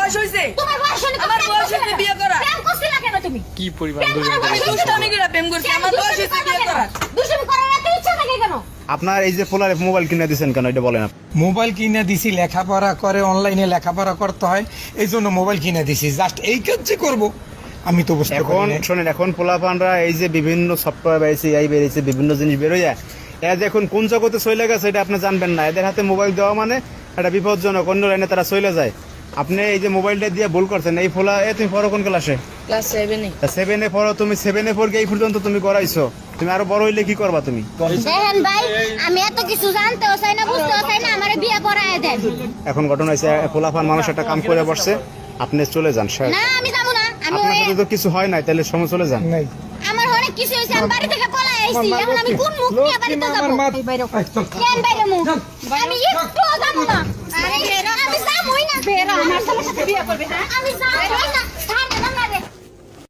বয়স হইছে তোমার বয়স হলে আমার বয়স হইছে বিয়ে করা প্রেম করছিলা কেন তুমি কি পরিমাণ আমি দুষ্টামি করে প্রেম করছি আমার বয়স হইছে বিয়ে করা দুষ্টুমি করার এত ইচ্ছা থাকে কেন? আপনার এই যে পোলার মোবাইল কিনে দিয়েছেন কেন এটা বলেন আপনি। মোবাইল কিনে দিছি, লেখাপড়া করে, অনলাইনে লেখাপড়া করতে হয়, এই জন্য মোবাইল কিনে দিছি। জাস্ট এই কাজ যে করবো আমি তো বুঝতে এখন পারি না। শোনেন, এখন পোলাপানরা এই যে বিভিন্ন সফটওয়্যার বেরিয়েছে, এই বেরিয়েছে, বিভিন্ন জিনিস বেরোয়, এরা যে এখন কোন জগতে চলে গেছে এটা আপনি জানবেন না। এদের হাতে মোবাইল দেওয়া মানে এটা বিপজ্জনক, অন্য লাইনে তারা চলে যায়। আপনি এই যে মোবাইলটা দিয়ে ভুল করছেন। এই ফোলা তুমি পড়ো কোন ক্লাসে? ক্লাস 7 এ 7 এ পড়ো তুমি। 7 এ পড়ে এই পর্যন্ত তুমি করাইছো, তুমি আরো বড় হইলে কি করবা তুমি? দেখেন ভাই, আমি এত কিছু জানতেও চাই না, বুঝতেও চাই না, আমারে বিয়ে পড়ায় দেন। এখন ঘটনা হয়েছে পোলাপান মানুষ একটা কাম করে বসছে, আপনি চলে যান। না আমি যাবো না, আমি আপনার সাথে তো কিছু হয় নাই, তাহলে সময় চলে যান। নাই। আমার অনেক কিছু হয়েছে, আমি বাড়ি থেকে পলায় আইছি, এখন আমি কোন মুখ নিয়ে বাড়িতে যাবো? এই বাইরে কেন বাইরে মুখ? আমি একটুও যাবো না। আরে আমি যাবোই না। বেরা আমার ছেলের সাথে বিয়ে করবে, হ্যাঁ? আমি যাবো